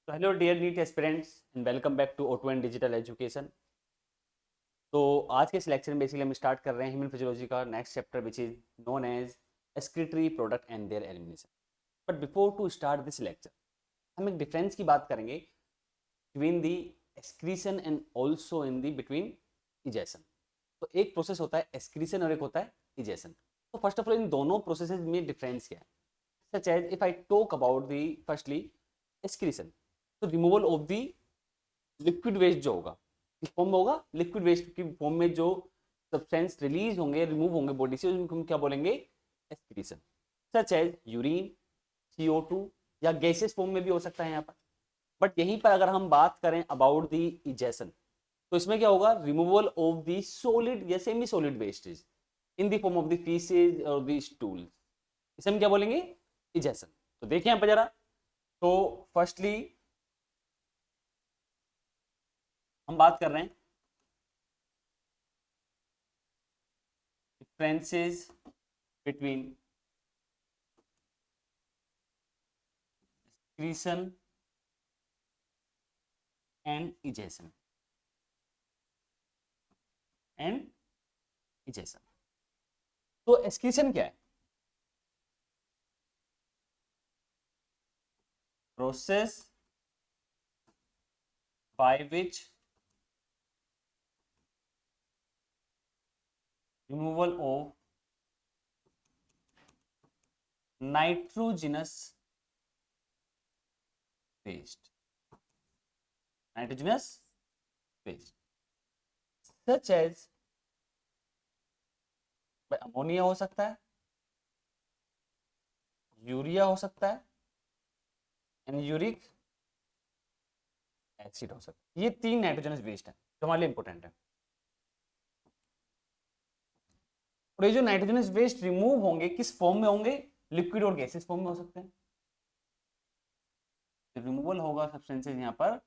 तो hello dear NEET aspirants and welcome back to O2 and digital education. तो आज के इस लेक्चर में बेसिकली हम स्टार्ट कर रहे हैं ह्यूमन फिजियोलॉजी का next chapter which is known as excretory product and their elimination. But before to start this lecture हम एक डिफरेंस की बात करेंगे between the excretion and also in the between egestion. तो एक प्रोसेस होता है एक्सक्रीशन और एक होता है इजेशन। तो फर्स्ट ऑफ ऑल इन दोनों प्रोसेसेस में डिफरेंस क्या है? Such as if I talk about the firstly excretion, तो removal of the liquid waste जो होगा किस फॉर्म में होगा, लिक्विड वेस्ट की फॉर्म में जो सब्सटेंस रिलीज होंगे रिमूव होंगे बॉडी से उनको हम क्या बोलेंगे, excretion. Such as urine, CO2 या गैसेस फॉर्म में भी हो सकता है यहाँ पर। बट यहीं पर अगर हम बात करें अबाउट दी इजेशन, तो इसमें क्या होगा, रिमूवल ऑफ दी सॉलिड या semi solid wastage in the form of the faeces और द स्टूल, इसे हम क्या बोलेंगे, इजेशन। तो देखिए यहाँ पर जरा, तो फर्स्टली हम बात कर रहे हैं differences between excretion and egestion तो एक्सक्रीशन क्या है? Process by which removal of nitrogenous waste such as ammonia हो सकता है, यूरिया हो सकता है एंड यूरिक एसिड हो सकता है। ये तीन नाइट्रोजनस वेस्ट है जो हमारे लिए इंपॉर्टेंट है। और ये जो नाइट्रोजनस वेस्ट रिमूव होंगे किस फॉर्म में होंगे, लिक्विड और गैसेस फॉर्म में हो सकते हैं। रिमूवल होगा सब्सटेंसेस यहाँ पर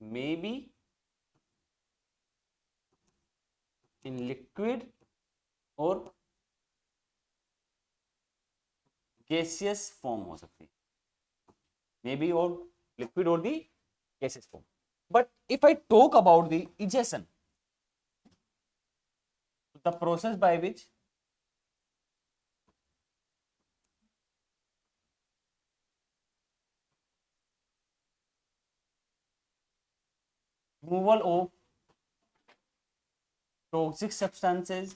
मे बी इन लिक्विड और गैसियस फॉर्म हो सकती है, मे बी और लिक्विड और the gaseous form. But if I talk about the egestion, the process by which removal of toxic substances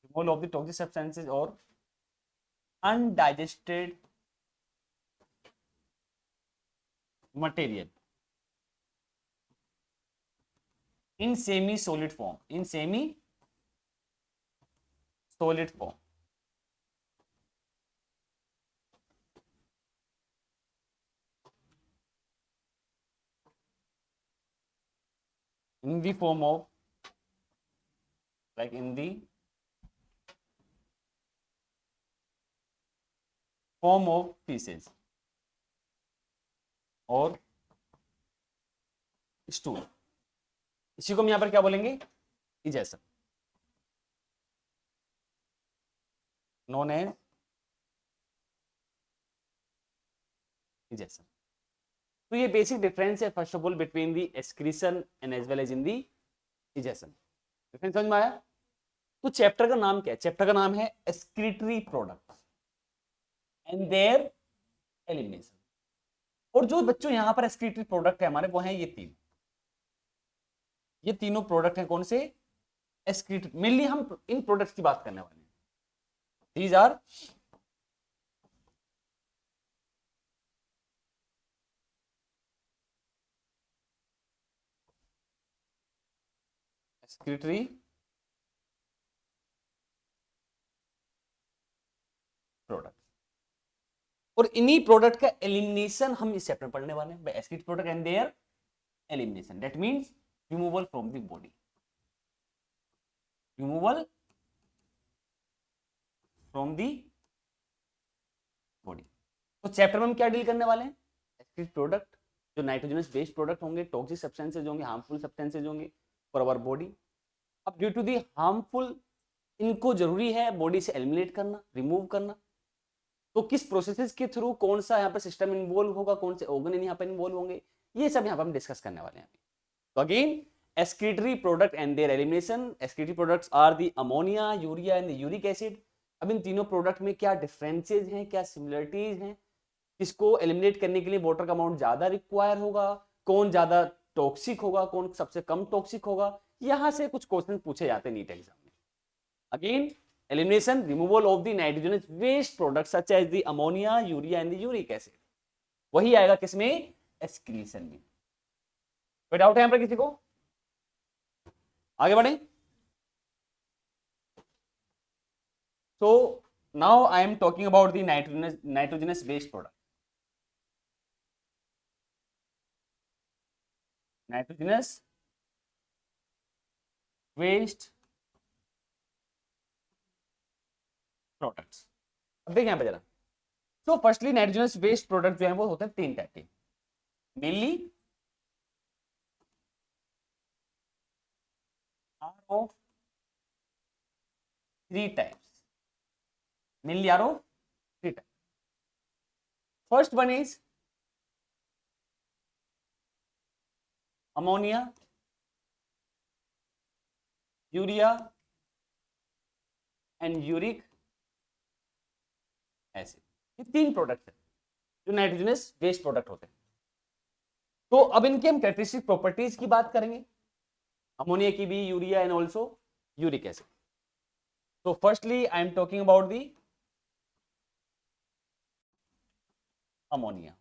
removal of the toxic substances or undigested material in semi solid form in the form of like in the form of feces और stool, इसी को हम यहां पर क्या बोलेंगे, egestion, known as egestion. तो ये बेसिक डिफरेंस है first of all between the excretion and as well as in the egestion. Difference समझ में आया? तो चैप्टर का नाम क्या है? चैप्टर का नाम है excretory product and their elimination. और जो बच्चों यहां पर एक्सक्रीटरी प्रोडक्ट है हमारे वो हैं ये तीनों प्रोडक्ट हैं कौन से, एक्सक्रीटरी। मेनली हम इन प्रोडक्ट्स की बात करने वाले हैं। दीज आर एक्सक्रीटरी प्रोडक्ट और इन्हीं प्रोडक्ट का एलिमिनेशन हम इस चैप्टर में पढ़ने वाले हैं। Excretory product and their elimination, that means removal from the body, removal from the body. तो चैप्टर में हम क्या डील करने वाले हैं, एक्सक्रीटरी प्रोडक्ट, जो नाइट्रोजनस बेस्ड प्रोडक्ट होंगे, टॉक्सिक सब्सटेंसेज होंगे, हार्मफुल सब्सटेंसेज होंगे फॉर आवर बॉडी। अब ड्यू टू दी हार्मफुल इनको जरूरी है बॉडी से एलिमिनेट करना, रिमूव करना। तो किस प्रोसेसेस के थ्रू कौन सा यहाँ पर सिस्टम इन्वॉल्व होगा, कौन से ऑर्गन यहाँ पर इन्वॉल्व होंगे, ये सब यहाँ पर हम डिस्कस करने वाले हैं। तो again excretory product and their elimination. Excretory products are the ammonia, urea and the uric acid. अब इन तीनों प्रोडक्ट में क्या डिफरेंसेस हैं, क्या सिमिलरिटीज हैं, किसको एलिमिनेट करने के लिए वाटर का अमाउंट ज्यादा रिक्वायर होगा, कौन ज्यादा टॉक्सिक होगा, कौन सबसे कम टॉक्सिक होगा, यहां से कुछ क्वेश्चन पूछे जाते हैं नीट एग्जाम में। Again elimination, removal of the nitrogenous waste products such as the ammonia, urea and the uric acid. वही आएगा किसमें, एक्सक्रीशन में। कोई डाउट है यहां पर किसी को? आगे बढ़े। So now I am talking about the nitrogenous waste product. Nitrogenous waste products. अब देखिए यहां पे जरा। तो फर्स्टली नाइट्रोजनस वेस्ट प्रोडक्ट जो है वो होते हैं 3 टाइप के, mainly are of 3 types, mainly are of 3 types. First one is ammonia, urea and uric acid. ये 3 प्रोडक्ट है जो नाइट्रोजनस वेस्ट प्रोडक्ट होते हैं। तो अब इनके हम कैरेक्टरिस्टिक प्रॉपर्टीज की बात करेंगे, अमोनिया की भी, urea and also uric acid. तो firstly I am talking about the ammonia.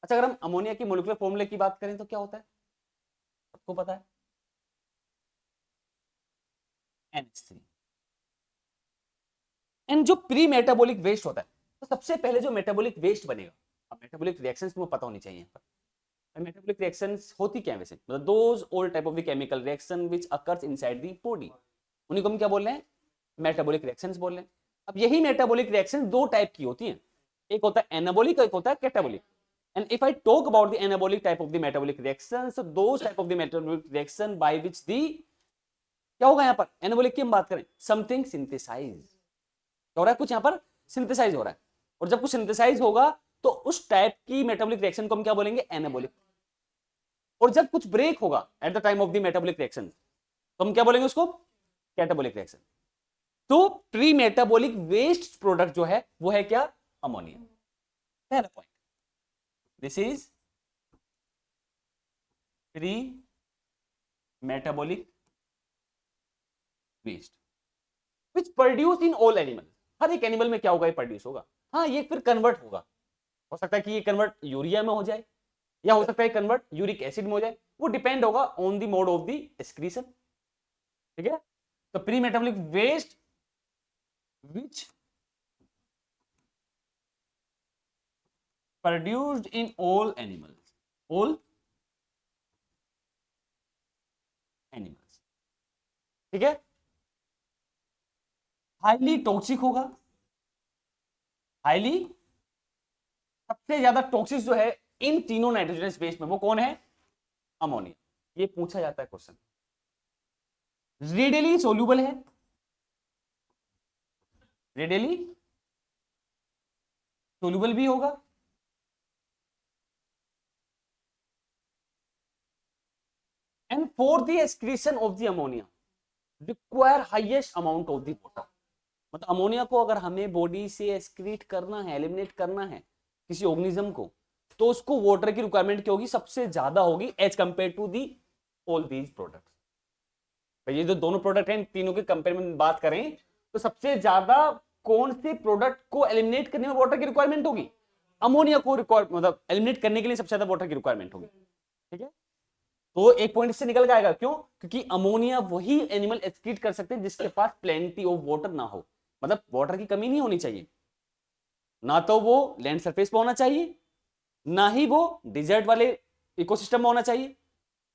अच्छा, अगर हम अमोनिया की मोलिकुलर फॉर्मूले की बात करें तो क्या होता है, सबको पता है, NH3। एंड जो प्री मेटाबॉलिक वेस्ट होता है, तो सबसे पहले जो मेटाबॉलिक वेस्ट बनेगा, अब मेटाबॉलिक रिएक्शंस तुम्हें पता होनी चाहिए। मेटाबॉलिक रिएक्शंस होती क्या है वैसे, मतलब those all type of the chemical reaction which occurs inside the body, उन्हीं को हम क्या बोल रहे हैं, मेटाबॉलिक रिएक्शंस बोल रहे हैं। अब यही मेटाबॉलिक रिएक्शन 2 टाइप की होती हैं, एक होता है एनाबॉलिक, एक होता है catabolic. And if I talk about the anabolic type of the metabolic reactions, those type of the metabolic reaction by which the, क्या होगा यहाँ पर, एनाबॉलिक की हम बात करें, समथिंग सिंथेसाइज हो रहा है, कुछ यहाँ पर सिंथेसाइज हो रहा है, और जब कुछ सिंथेसाइज होगा तो उस टाइप की मेटाबॉलिक रिएक्शन को हम क्या बोलेंगे, एनाबॉलिक। और जब कुछ ब्रेक होगा at the time of the metabolic reaction तो हम क्या बोलेंगे उसको, कैटाबॉलिक रिएक्शन। तो प्री मेटाबॉलिक वेस्ट प्रोडक्ट जो है वो है क्या, अमोनिया। पहला point, this is pre metabolic waste which produce in all animal. हर एक एनिमल में क्या होगा, ये प्रोड्यूस होगा। हाँ, ये फिर कन्वर्ट होगा, हो सकता है कि ये कन्वर्ट यूरिया में हो जाए, या हो सकता है कन्वर्ट यूरिक एसिड में हो जाए, वो डिपेंड होगा on the mode of the excretion. ठीक है, तो pre metabolic waste which produced in all animals, all animals. ठीक है, हाईली टॉक्सिक होगा, हाईली, सबसे ज्यादा टॉक्सिक जो है इन तीनों नाइट्रोजनस वेस्ट में वो कौन है, अमोनिया। ये पूछा जाता है क्वेश्चन। रेडियली सोल्यूबल है, रेडियली सोल्यूबल भी होगा, and for the excretion of the ammonia require highest amount of the water. मतलब अमोनिया को अगर हमें बॉडी से एक्सक्रीट करना है, एलिमिनेट करना है किसी ऑर्गेनिज्म को, तो उसको वाटर की रिक्वायरमेंट क्या होगी, सबसे ज्यादा होगी as compare to the all these products. ये जो दोनों प्रोडक्ट हैं, तीनों के कंपेयर में बात करें तो सबसे ज्यादा कौन से प्रोडक्ट को एलिमिनेट करने में वाटर की रिक्वायरमेंट होगी, अमोनिया को मतलब एलिमिनेट करने के लिए सबसे ज्यादा वाटर की रिक्वायरमेंट होगी। ठीक है, तो एक पॉइंट इससे निकल जाएगा, क्यों, क्योंकि अमोनिया वही एनिमल एक्सक्रीट कर सकते हैं जिसके पास प्लेंटी ऑफ वाटर ना हो, मतलब वाटर की कमी नहीं होनी चाहिए, ना तो वो लैंड सरफेस पे होना चाहिए, ना ही वो डिजर्ट वाले इकोसिस्टम में होना चाहिए,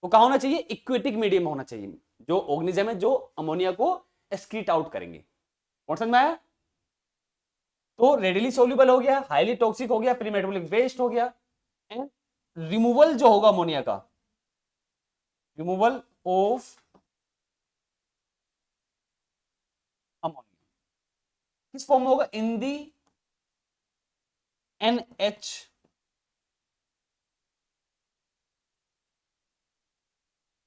वो कहां होना चाहिए, इक्वेटिक मीडियम में होना चाहिए, जो ऑर्गेनिज्म है जो अमोनिया को एक्सक्रीट आउट करेंगे। कौन समझ में आया? तो रेडिली सोल्यूबल हो गया, हाईली टॉक्सिक हो गया, प्री मेटाबॉलिक वेस्ट हो गया, एंड रिमूवल जो होगा अमोनिया का, रिमूवल ऑफ किस फॉर्म में होगा? इन दी NH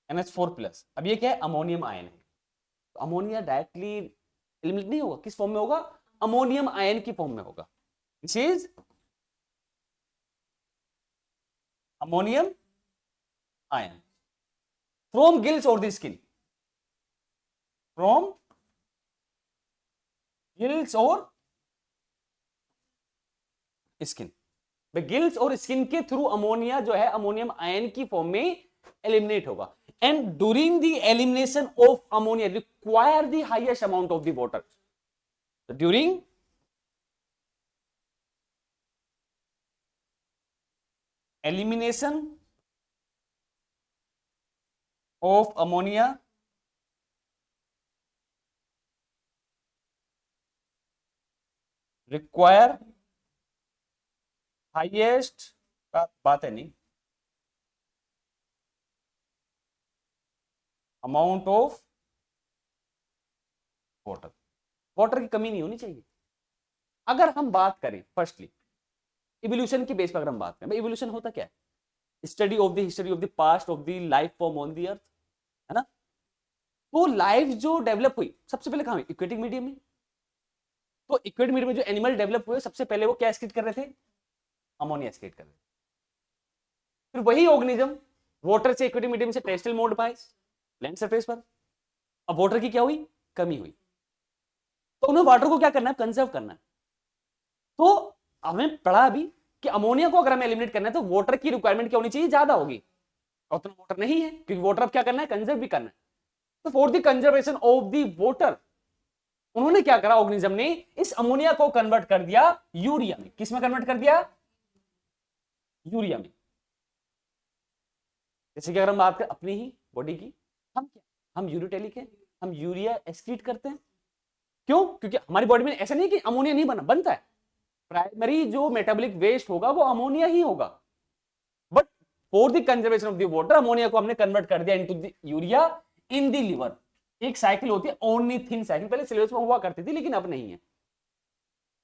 NH4+। अब ये क्या है? अमोनियम आयन है। तो अमोनिया डायरेक्टली एलिमिनेट नहीं होगा, किस फॉर्म में होगा? अमोनियम आयन की फॉर्म में होगा। This is ammonium ion from gills और द स्किन, फ्रॉम गिल्स और स्किन। गिल्स और स्किन के थ्रू अमोनिया जो है अमोनियम आयन की फॉर्म में एलिमिनेट होगा। And during the elimination of ammonia require the highest amount of the water. During elimination of ammonia require highest, बात है नहीं, अमाउंट ऑफ वाटर। वाटर की कमी नहीं होनी चाहिए। अगर हम बात करें फर्स्टली इवोल्यूशन की बेस पर, अगर हम बात करें भाई इवोल्यूशन होता क्या है? Study of the history of the past of the life form on the earth, है ना? तो लाइफ जो डेवलप हुई सबसे पहले कहां हुई? इक्वेटिक मीडियम में। तो इक्वेटिक मीडियम में जो एनिमल डेवलप हुए सबसे पहले वो क्या एक्सक्रीट कर रहे थे? अमोनिया एक्सक्रीट कर रहे थे। फिर वही ऑर्गेनिज्म वाटर से इक्वेटिक मीडियम से टेरेस्ट्रियल मोड पर आए, लैंड सरफेस पर। अब वाटर की क्या हुई? कमी हुई। तो उन्हें वाटर को क्या करना है? कंजर्व करना है। तो हमें पढ़ा अभी कि अमोनिया को अगर हमें एलिमिनेट करना है तो वाटर की रिक्वायरमेंट क्या होनी चाहिए? ज्यादा होगी। और उतना वाटर नहीं है, क्योंकि वाटर अब क्या करना है? कंजर्व भी करना है। तो for the conservation of the water उन्होंने क्या करा? ऑर्गेनिज्म ने इस अमोनिया को कन्वर्ट कर दिया यूरिया में। किस में कन्वर्ट कर दिया? यूरिया में। जैसे कि अगर हम बात करें अपनी ही बॉडी की, हम क्या, हम यूरिटेलिक है, हम यूरिया एक्सक्रीट करते हैं। क्यों? क्योंकि हमारी बॉडी में ऐसा नहीं है कि अमोनिया नहीं बनता है। प्राइमरी जो मेटाबॉलिक वेस्ट होगा वो अमोनिया ही होगा। But for the conservation of the water ammonia को हमने कन्वर्ट कर दिया into the urea in the liver. एक साइकिल होती है ओर्निथिन साइकिल, पहले सिलेबस में हुआ करती थी लेकिन अब नहीं है।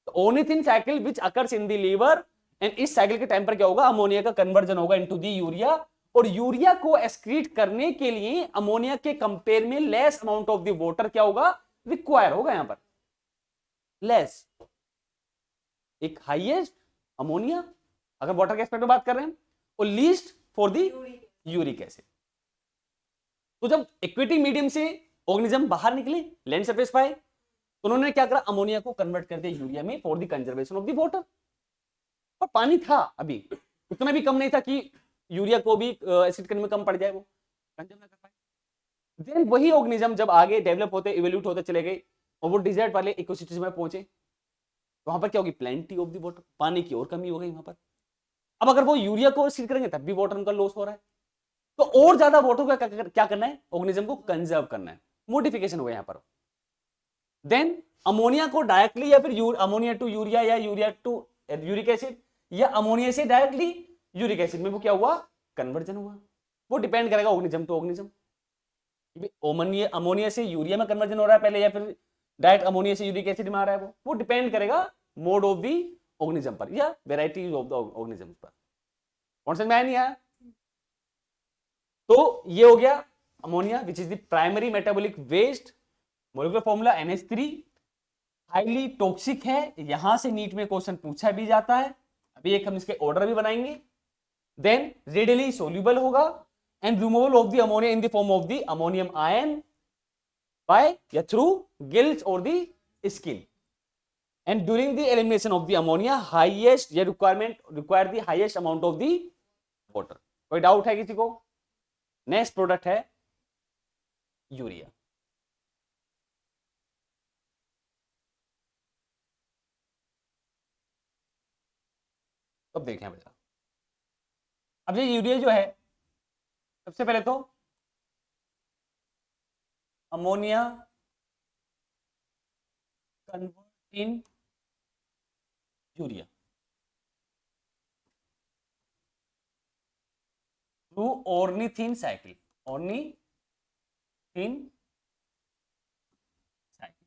तो ornithine cycle which occurs in the liver, and इस साइकिल के टाइम पर क्या होगा? अमोनिया का कन्वर्जन होगा इनटू द यूरिया। और यूरिया को एक्सक्रीट करने के लिए अमोनिया के कंपेयर में less amount of the water क्या होगा? रिक्वायर होगा। यहां पर लेस, एक हाईएस्ट अमोनिया अगर वाटर के एस्पेक्ट में बात कर रहे हैं, और least for the uric acid. तो जब इक्वेटिक मीडियम से ऑर्गेनिज्म बाहर निकले, लैंड सरफेस पाए, तो उन्होंने क्या करा? अमोनिया को कन्वर्ट कर दिया यूरिया में for the conservation of the water. और पानी था अभी, उतना भी कम नहीं था कि यूरिया को भी एसिड करने में कम पड़ जाए, वो कंजर्व ना कर पाए। देन वही ऑर्गेनिज्म जब आगे डेवलप होते इवोल्यूट होते चले गए और वो डिजर्ट वाले इकोसिस्टम में पहुंचे, वहां पर क्या होगी? प्लेंटी ऑफ द वाटर, पानी की और कमी हो गई वहां पर। अब अगर वो यूरिया को एसिड करेंगे तब भी वाटर उनका लॉस हो रहा है। तो और ज्यादा वाटर को क्या करना है? ऑर्गेनिज्म को कंजर्व करना है। मोडिफिकेशन हुआ यहां पर। देन अमोनिया को डायरेक्टली या फिर अमोनिया टू यूरिया या यूरिया टू यूरिक एसिड या अमोनिया से डायरेक्टली यूरिक एसिड में वो क्या हुआ? कन्वर्जन हुआ। वो डिपेंड करेगा ऑर्गेनिज्म टू ऑर्गेनिज्म। अमोनिया से यूरिया में कन्वर्जन हो रहा है पहले या फिर डायरेक्ट अमोनिया से यूरिक एसिड में आ रहा है, वो डिपेंड करेगा मोड ऑफ द ऑर्गेनिज्म पर या वेराइटी ऑफ द ऑर्गेनिज्म पर। कौन समझ में आया? नहीं आया? तो ये हो गया ammonia which is the primary metabolic waste. Molecular formula NH3, highly toxic है। यहां से नीट में क्वेश्चन पूछा भी जाता है। अभी एक हम इसके ऑर्डर भी बनाएंगे। देन रेडिली सोल्यूबल होगा and removal of the ammonia in the form of the ammonium ion by या थ्रू गिल्स और the skin. And during the elimination of the ammonia highest ये require the highest amount of the water. कोई doubt है किसी को? Next product है urea. अब देखें बेटा, अब ये यूरिया जो है सबसे पहले तो ammonia convert in urea through ornithine cycle. Ornithine cycle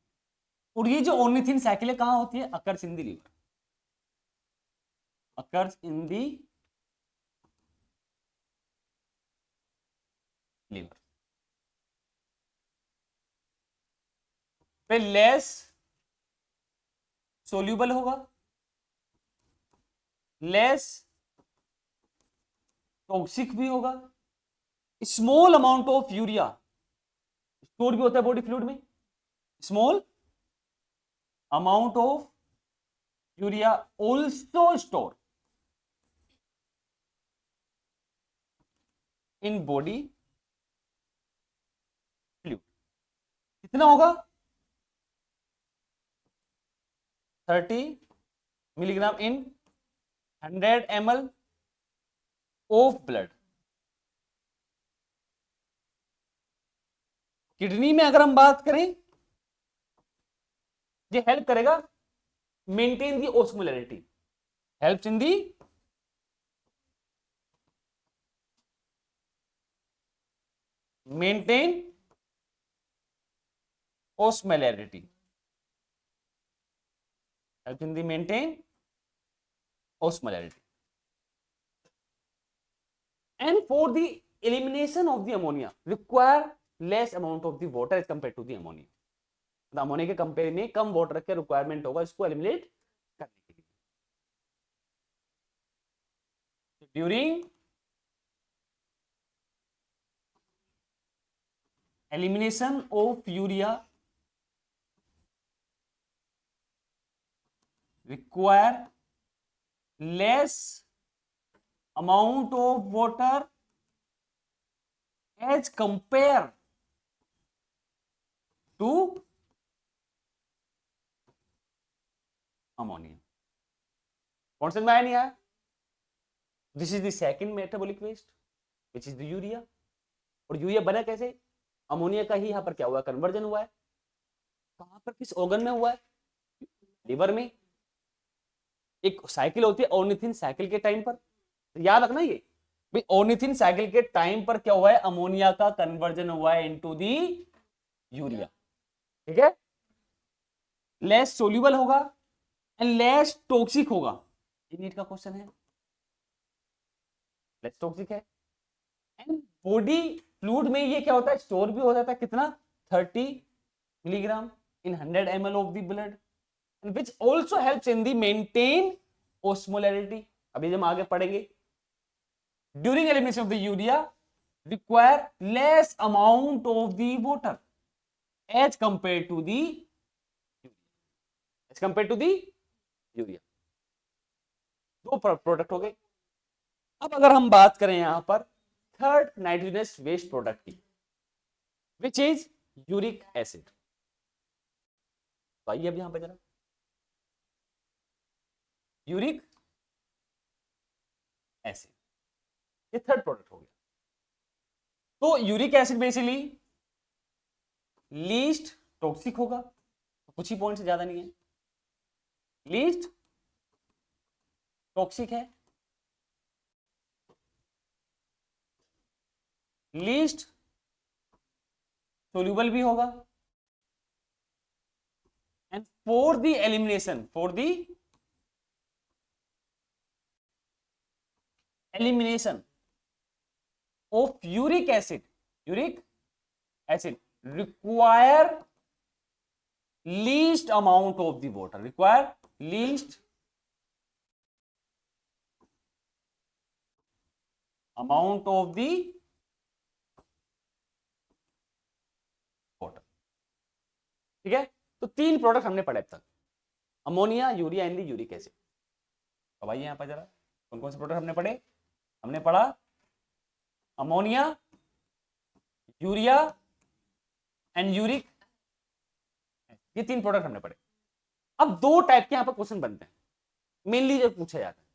और ये जो ऑर्निथिन साइकिल है कहां होती है? Occurs in the liver, occurs in the liver. पे लेस सोल्यूबल होगा, लेस टॉक्सिक भी होगा, small amount of urea store भी होता है बॉडी फ्लूइड में, small amount of urea also store in body fluid. कितना होगा? 30 milligram in 100 ml of blood. Kidney में अगर हम बात करें, ये हेल्प करेगा maintain the osmolarity, helps in the maintain osmolarity, helps in the maintain osmolarity, and for the elimination of the ammonia require less amount of the water as compared to the ammonia। Ammonia के compare में कम water का requirement होगा इसको eliminate करने के लिए। During elimination of urea require less amount of water as compared to ammonia। कौन समझ में आया नहीं आया? This is the second metabolic waste which is the urea. और यूरिया बना कैसे? अमोनिया का ही यहां पर क्या हुआ? कन्वर्जन हुआ है। कहां पर? किस ऑर्गन में हुआ है? लिवर में। एक साइकिल होती है ऑर्निथिन साइकिल के टाइम पर, याद रखना ये भाई, ऑर्निथिन साइकिल के टाइम पर क्या हुआ है? अमोनिया का कन्वर्जन हुआ है इनटू दी यूरिया। ठीक है, लेस सोल्यूबल होगा एंड लेस टॉक्सिक होगा। ये नीट का क्वेश्चन है, लेस टॉक्सिक है। एंड बॉडी फ्लूइड में ये क्या होता है? स्टोर भी हो जाता है। कितना? 30 milligram in 100 ml of the blood, which also helps in the maintain osmolarity। अभी जब आगे पढ़ेंगे, during elimination of the urea require less amount of the water as compared to the urea। दो प्रोडक्ट हो गए। अब अगर हम बात करें यहां पर थर्ड नाइट्रोजनस वेस्ट प्रोडक्ट की, विच इज यूरिक एसिड। तो आइए अब यहां पर जरा, यूरिक एसिड ये थर्ड प्रोडक्ट हो गया। तो uric acid basically least toxic होगा, तो कुछ ही पॉइंट से ज्यादा नहीं है, लीस्ट टॉक्सिक है, लीस्ट सोल्यूबल भी होगा, and for the elimination of uric acid require least amount of the water, require least amount of the water। ठीक है, तो तीन प्रोडक्ट हमने पढ़े अब तक, ammonia, urea and uric acid. अब आइए यहां पर जरा, कौन कौन से प्रोडक्ट हमने पढ़े? हमने पढ़ा अमोनिया, यूरिया एंड यूरिक, ये तीन प्रोडक्ट हमने पढ़े। अब दो टाइप के यहां पर क्वेश्चन बनते हैं, मेनली जो पूछा जाता है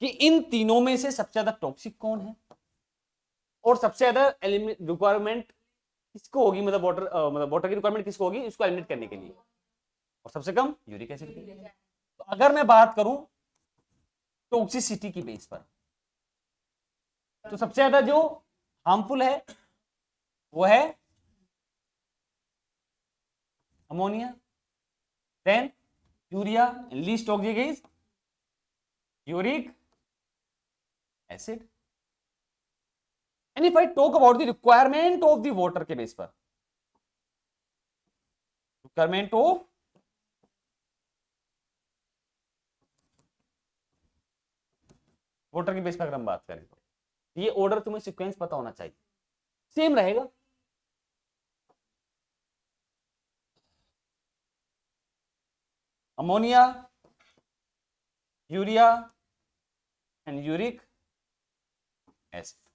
कि इन तीनों में से सबसे ज्यादा टॉक्सिक कौन है और सबसे ज्यादा रिक्वायरमेंट किसको होगी, मतलब वाटर की रिक्वायरमेंट किसको होगी इसको एलिमिनेट करने के लिए, और सबसे कम यूरिक एसिड की। तो अगर मैं बात करूं टॉक्सिसिटी की बेस पर, तो सबसे ज्यादा जो हार्मफुल है वो है ammonia, then urea, and least toxic is uric acid. And if I talk about the requirement of the water के बेस पर, requirement of वाटर के बेस पर अगर हम बात करें तो ये ऑर्डर तुम्हें सीक्वेंस पता होना चाहिए, सेम रहेगा। Ammonia, urea and uric acid.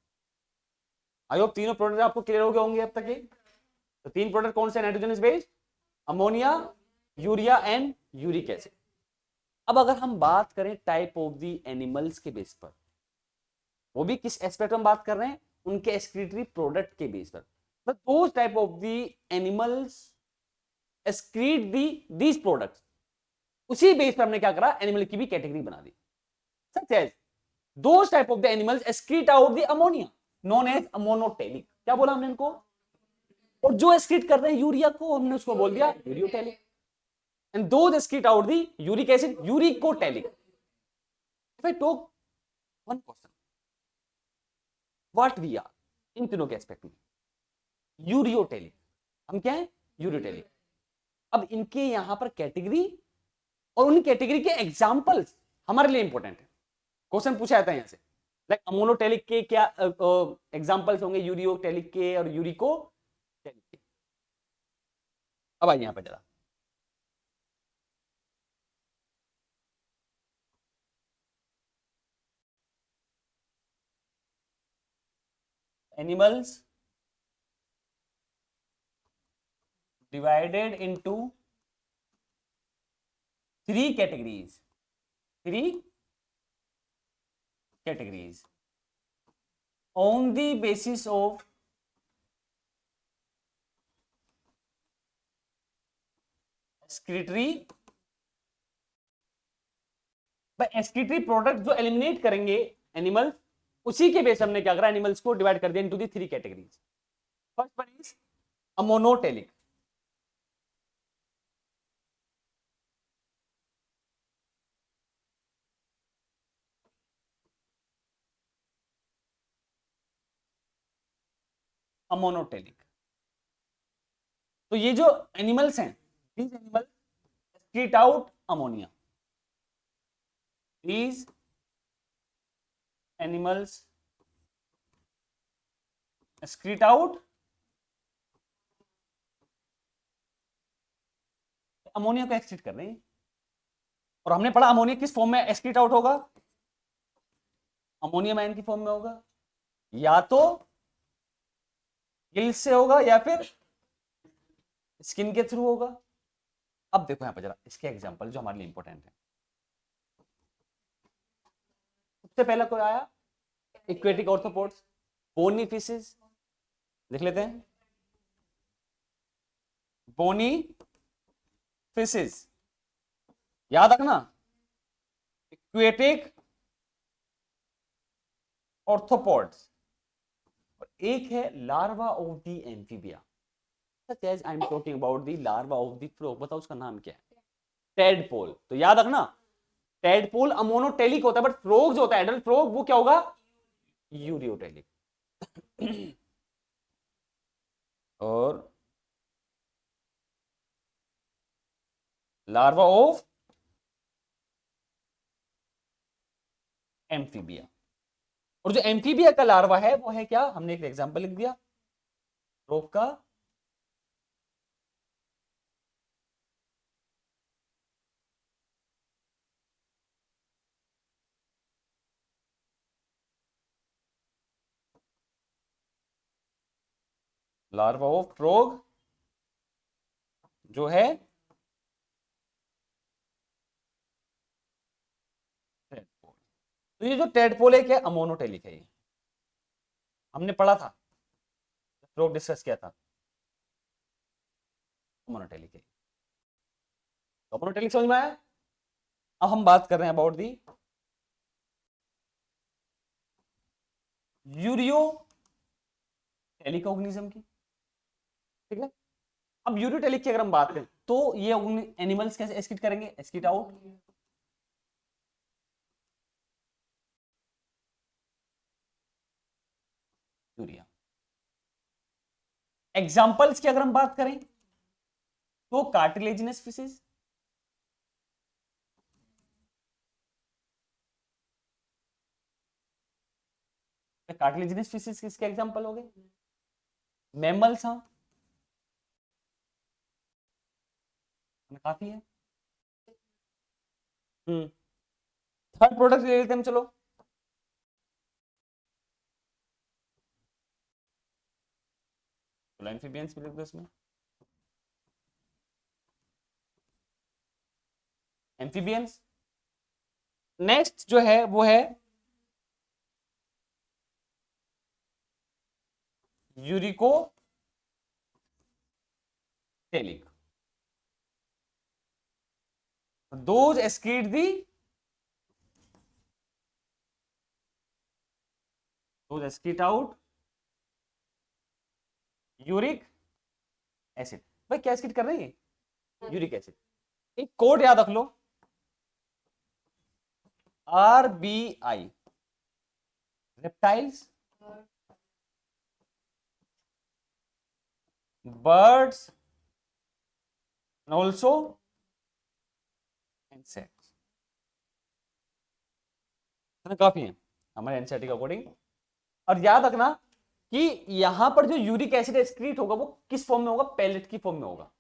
I hope तीनों प्रोडक्ट आपको क्लियर हो गए होंगे अब तक ये। तो तीन प्रोडक्ट कौन से nitrogenous based, ammonia, urea and uric acid. अब अगर हम बात करें टाइप ऑफ द एनिमल्स के बेस पर, वो भी किस एस्पेक्ट में बात कर रहे हैं, उनके एक्सक्रीटरी प्रोडक्ट के बेस पर। But those type of the animals excrete these products, उसी बेस पर हमने क्या करा, एनिमल की भी कैटेगरी बना दी। Such as those type of the animals excrete out the ammonia known as ammonotelic। क्या बोला हमने इनको, और जो excrete कर रहे हैं यूरिया को, हमने उसको बोल दिया ureotelic. and those excrete out the uric acid uricotelic। if I talk one question, what we are इन तीनों के एस्पेक्ट में, यूरियोटेलिक, हम क्या है यूरियोटेलिक। अब इनके यहां पर कैटेगरी और उन कैटेगरी के एग्जांपल्स हमारे लिए इंपॉर्टेंट है। क्वेश्चन पूछा जाता है यहां से, लाइक अमोनोटेलिक के क्या एग्जांपल्स होंगे, यूरियोटेलिक के और यूरिकोटेलिक के। अब आइए यहां पर जरा, animals divided into three categories on the basis of excretory, excretory product जो एलिमिनेट करेंगे एनिमल्स, उसी के बेस हमने क्या करा, एनिमल्स को डिवाइड कर दिया into the three categories. First one is ammonotelic. Ammonotelic, तो ये जो एनिमल्स हैं, these animals excrete out ammonia, these animals excrete out ammonia को एक्सक्रीट कर रहे हैं। और हमने पढ़ा अमोनिया किस फॉर्म में एक्सक्रीट आउट होगा, अमोनियम आयन की फॉर्म में होगा, या तो गिल्स से होगा या फिर स्किन के थ्रू होगा। अब देखो यहां पर जरा इसके एग्जांपल जो हमारे लिए इंपॉर्टेंट है। सबसे पहला कोई आया, एक्वेटिक ऑर्थ्रोपोड्स, बोनी फिशेस, लिख लेते हैं बोनी फिशेस, याद रखना एक्वेटिक ऑर्थ्रोपोड्स। और एक है larva of the amphibia, such as I am talking about the larva of the frog. बताओ उसका नाम क्या है, टेडपोल। तो याद रखना टेडपोल अमोनोटेलिक होता है, बट फ्रॉग जो होता है एडल्ट फ्रॉग वो क्या होगा, यूरियोटेलिक। और लार्वा ऑफ एम्फीबिया, और जो एम्फीबिया का लार्वा है वो है क्या, हमने एक एग्जांपल लिख दिया फ्रॉग का लार्वा ऑफ फ्रॉग जो है टेडपोल। तो ये जो टेडपोल है क्या, अमोनोटेलिक है। ये हमने पढ़ा था, फ्रॉग डिस्कस किया था, अमोनोटेलिक है। तो अमोनोटेलिक समझ में आया। अब हम बात कर रहे हैं अबाउट दी यूरियोटेलिक ऑर्गेनिज्म की, ठीक है। अब यूरियोटेलिक की अगर हम बात करें तो ये एनिमल्स कैसे एक्सक्रीट करेंगे, एक्सक्रीट आउट यूरिया। एग्जाम्पल्स की अगर हम बात करें तो कार्टिलेजिनस फिशेस, कार्टिलेजिनस फिशेस किसके एग्जाम्पल हो गए, मैमल्स, हाँ काफी है। थर्ड प्रोडक्ट ले लेते हैं हम, चलो एम्फीबियंस भी लिख दो इसमें, एम्फीबियंस। नेक्स्ट जो है वो है uricotelic, those excrete the those excrete out uric acid. भाई क्या एक्सक्रीट कर रही है, यूरिक एसिड। एक कोड याद रख लो, RBI, reptiles, birds, also insects, काफी है हमारे एनसीईआरटी के अकॉर्डिंग। और याद रखना कि यहां पर जो यूरिक एसिड एक्सक्रीट होगा वो किस फॉर्म में होगा, पैलेट की फॉर्म में होगा।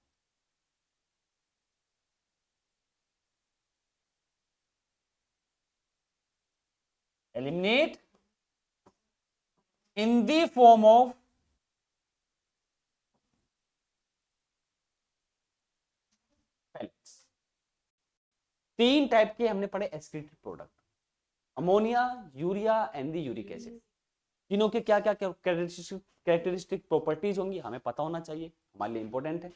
Eliminate in the form of pellets. तीन टाइप के हमने पढ़े excreted product, ammonia, urea and the uric acid. तीनों के क्या क्या कैरेक्टरिस्टिक प्रॉपर्टीज होंगी हमें पता होना चाहिए, हमारे लिए इंपॉर्टेंट है।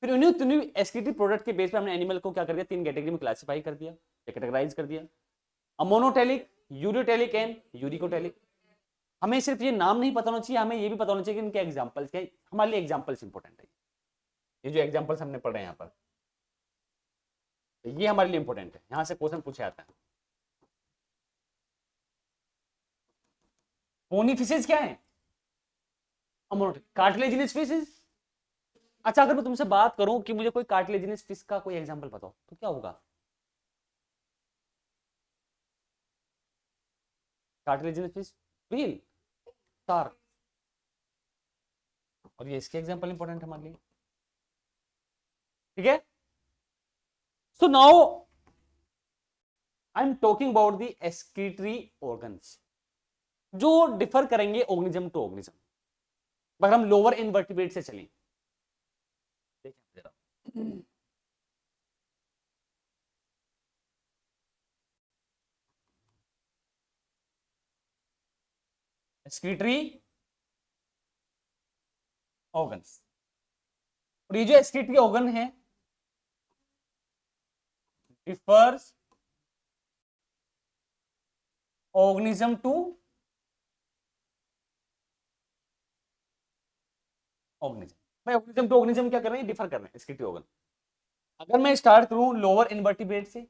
फिर उन्हीं तीनों एक्सक्रीटेड प्रोडक्ट के बेस पे हमने एनिमल को क्या कर दिया, तीन कैटेगरी में क्लासिफाई कर दिया, कैटेगराइज कर दिया, अमोनोटेलिक, यूरियोटेलिक एंड यूरिकोटेलिक। हमें सिर्फ ये नाम नहीं पता होना चाहिए, हमें ये भी पता होना चाहिए कि इनके एग्जांपल्स क्या है, हमारे लिए एग्जांपल्स इंपॉर्टेंट है। ये जो एग्जांपल्स हमने पढ़े हैं यहाँ पर, ये हमारे लिए इंपॉर्टेंट है, यहां से क्वेश्चन पूछे जाता है। बोनी फिशेज क्या है, अमोनोटेलिक, कार्टिलेजिनस फिशेज। अच्छा अगर मैं तुमसे बात करूं कि मुझे कोई कार्टिलेजिनस फिश का कोई एग्जांपल बताओ तो क्या होगा, कार्टिलेजिनस फिश, व्हेल, शार्क। और ये इसके एग्जांपल इंपॉर्टेंट है हमारे लिए, ठीक है। So now I am talking about the excretory organs जो डिफर करेंगे ऑर्गेनिज्म टू ऑर्गेनिज्म। अगर हम लोअर इनवर्टिब्रेट से चलें, देखें जरा, एक्सक्रीटरी ऑर्गन्स, और ये जो एक्सक्रीटरी ऑर्गन है डिफर्स ऑर्गेनिज्म टू ऑर्गेनिज्म। भाई ऑर्गेनिज्म टू ऑर्गेनिज्म क्या कर रहे हैं, डिफर कर रहे हैं एक्सक्रीटरी ऑर्गन। अगर मैं स्टार्ट करूं लोअर इनवर्टिब्रेट से,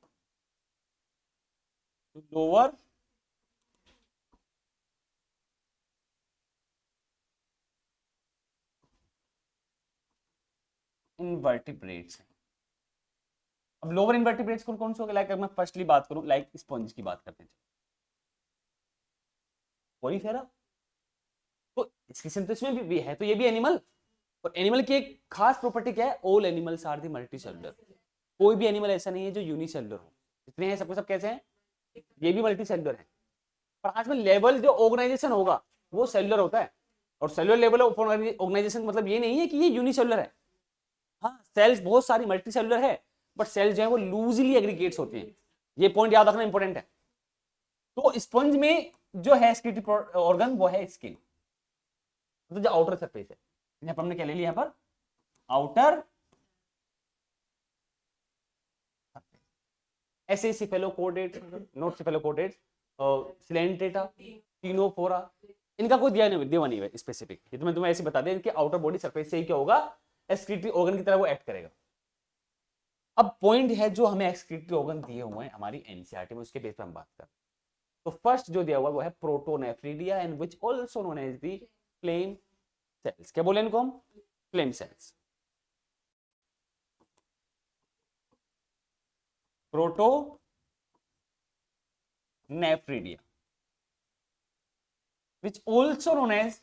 लोअर इनवर्टिब्रेट्स है। अब लोअर इनवर्टिब्रेट्स कौन से हो गए, लाइक मैं फर्स्टली बात करूं, लाइक स्पंज की बात करते हैं, पोरीफेरा, तो इसकी सिंथेसिस में भी है, तो ये भी एनिमल। और एनिमल की एक खास प्रॉपर्टी क्या है, all animals are the multicellular. कोई भी एनिमल ऐसा नहीं है जो यूनिसेलुलर हो, जितने हैं सबके सब कैसे हैं, ये भी मल्टीसेलुलर है। पर आज में लेवल जो ऑर्गेनाइजेशन होगा वो सेलुलर होता है, और सेलुलर लेवल ऑफ ऑर्गेनाइजेशन मतलब ये नहीं है कि ये यूनिसेलुलर है। हाँ सेल्स बहुत सारी मल्टी सेलुलर है, बट सेल्स जो है वो लूजली एग्रीगेट्स होते हैं, ये पॉइंट याद रखना इंपॉर्टेंट है। तो स्पंज में जो है एक्सक्रीटरी ऑर्गन वो है स्किन, तो जो आउटर सरफेस है, यहाँ पर हमने क्या ले लिया, यहाँ पर आउटर ऐसे सिफेलोकोडेट, नॉट सिफेलोकोडेट, सिलेंटेटा, टीनोफोरा, इनका कोई दिया नहीं है स्पेसिफिक, ये तो मैं तुम्हें ऐसे बता दें, इनके आउटर बॉडी सरफेस से ही क्या होगा, एक्सक्रीटरी ऑर्गन की तरह वो एक्ट करेगा। अब पॉइंट है जो हमें एक्सक्रीटरी ऑर्गन दिए हुए हैं हमारी एनसीईआरटी में, उसके बेस पर हम बात कर। तो फर्स्ट जो दिया हुआ है वो है protonephridia and which also known as the flame cells. क्या बोले इनको हम? Flame cells. Protonephridia which also known as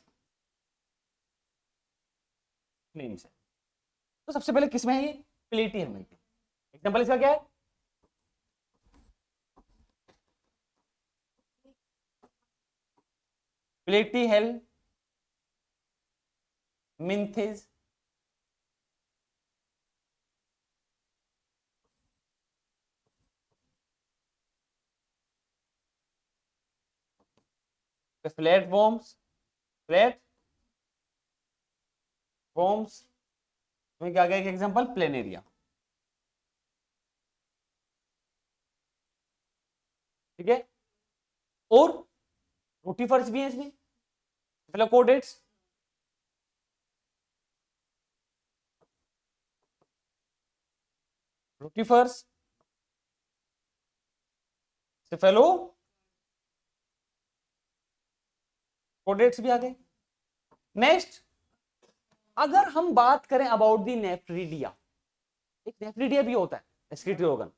flame cell. तो सबसे पहले किसमें है ये? प्लेटियम में। एग्जांपल इसका क्या है? प्लेटीहेल मिंथिस फ्लैट वॉर्म्स, फ्लैट वॉर्म्स में क्या गया? एक एग्जांपल प्लेनेरिया। ठीक है, और रोटीफर्स भी है इसमें, फ्लोकोडेट्स, रोटीफर्स, सेफेलो कोडेट्स भी आ गए। नेक्स्ट, अगर हम बात करें अबाउट दी नेफ्रिडिया, एक नेफ्रिडिया भी होता है एक्सक्रीटरी ऑर्गन।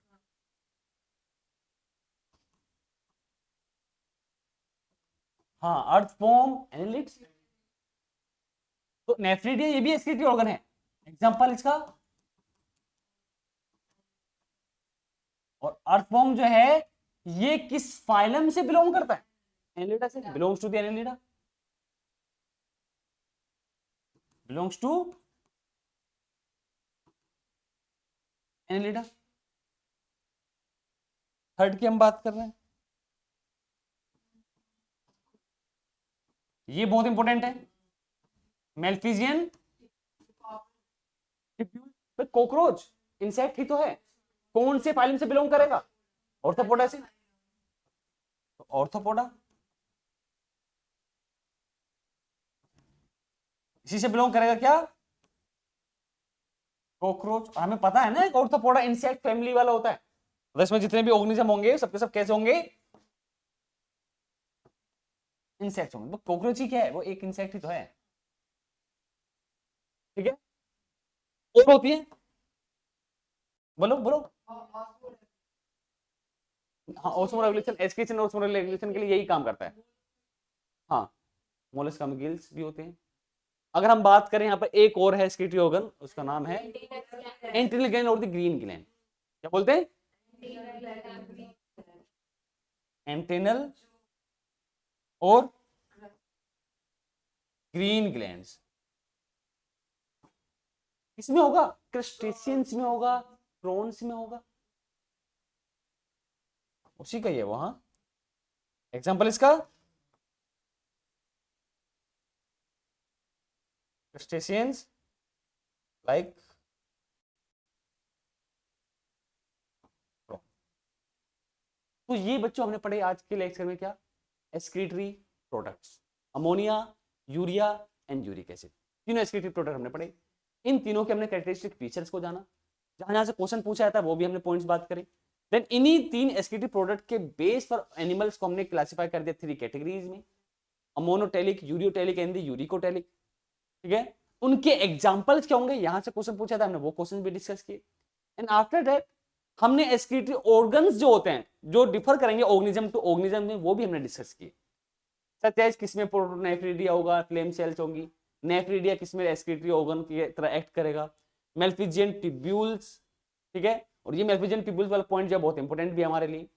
हाँ, अर्थवॉर्म, एनालिट्स। तो नेफ्रिडिया ये भी एक्सक्रीटरी ऑर्गन है। एग्जांपल इसका, और अर्थवॉर्म जो है ये किस फाइलम से बिलोंग करता है? एनालिडा से। Belongs to the annelida, belongs to annelida. Third की हम बात कर रहे हैं, ये बहुत इंपॉर्टेंट है, मेल्फिजियन टिब्यूल। कॉकरोच इंसेक्ट ही तो है, कौन से फाइलम से बिलोंग करेगा? ऑर्थोपोडा से। तो ऑर्थोपोडा इसी से बिलोंग करेगा क्या? कॉकरोच। हमें पता है ना ऑर्थोपोडा इंसेक्ट फैमिली वाला होता है, तो इसमें जितने भी ऑर्गेनिज्म होंगे सबके सब कैसे होंगे? इंसेक्ट होंगे। कॉकरोच ही क्या है? वो एक इंसेक्ट ही तो है। ठीक है, और होती है, बोलो बोलो। हाँ, ओस्मो रेगुलेशन, एस्केशन ओस्मो रेगुलेशन के लिए यही काम करता है। हाँ, मोलस्का में गिल्स भी होते हैं। अगर हम बात करें यहाँ पर एक और है एक्सक्रीटरी ऑर्गन, उसका नाम है एंट्रिनल ग्लैंड और द ग्रीन ग्लैंड। क्या बोलते हैं? एंट्रिनल और ग्रीन ग्लैंड्स। किसमें होगा? क्रस्टेशियंस में होगा, प्रॉन्स में होगा, उसी का ही है वो। हाँ, एग्जांपल इसका क्रस्टेशियंस लाइक प्रॉन। तो ये बच्चों हमने पढ़े आज के लेक्चर में क्या? Excretory products, ammonia, urea and uric acid, तीनों एक्सक्रीटरी प्रोडक्ट हमने पढ़े। इन तीनों के हमने कैरेक्टरिस्टिक फीचर्स को जाना, जहां जहां से क्वेश्चन पूछा जाता है वो भी हमने पॉइंट्स बात करें। देन इन्हीं तीन एक्सक्रीटरी प्रोडक्ट के बेस पर एनिमल्स को हमने क्लासिफाई कर दिया 3 कैटेगरीज में, अमोनोटेलिक, यूरियोटेलिक एंड यूरिकोटेलिक। ठीक है, उनके एग्जांपल्स क्या होंगे, यहां से क्वेश्चन पूछा था, हमने वो क्वेश्चन भी डिस्कस किए। एंड आफ्टर दैट हमने एक्सक्रीटरी ऑर्गन्स जो होते हैं जो डिफर करेंगे ऑर्गेनिज्म टू ऑर्गेनिज्म में, वो भी हमने डिस्कस किए। सच है, किसमें प्रोटोनेफ्रिडिया होगा, फ्लेम सेल्स होंगी, नेफ्रिडिया किसमें एक्सक्रीटरी ऑर्गन की तरह एक्ट करेगा, मेल्फिजियन ट्यूब्यूल्स। ठीक है, और ये मेल्फिजियन ट्यूब्यूल्स वाला पॉइंट जो बहुत इंपॉर्टेंट भी है हमारे लिए।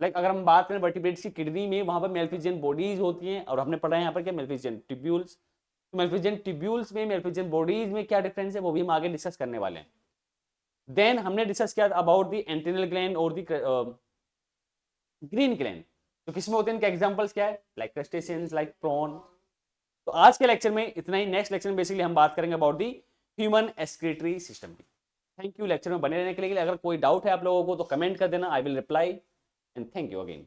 लाइक अगर हम बात करें वर्टिब्रेट्स की किडनी में, वहां पर मेल्फिजियन बॉडीज होती हैं, और हमने पढ़ा है यहाँ पर क्या? मेल्फिजियन ट्यूब्यूल्स। मेल्फिजियन ट्यूब्यूल्स में, मेल्फिजियन बॉडीज में क्या डिफरेंस है, वो भी हम आगे डिस्कस करने वाले हैं। देन हमने डिस्कस किया अबाउट द एंट्रिनल ग्लैंड और द ग्रीन ग्लैंड, तो किसमें होते हैं, इनके एग्जांपल्स क्या है? Like crustaceans, like prawn. तो आज के लेक्चर में इतना ही। नेक्स्ट लेक्चर में बेसिकली हम बात करेंगे about the human excretory system की। थैंक यू लेक्चर में बने रहने के लिए। अगर कोई डाउट है आप लोगों को तो कमेंट कर देना, I will reply, and thank you again.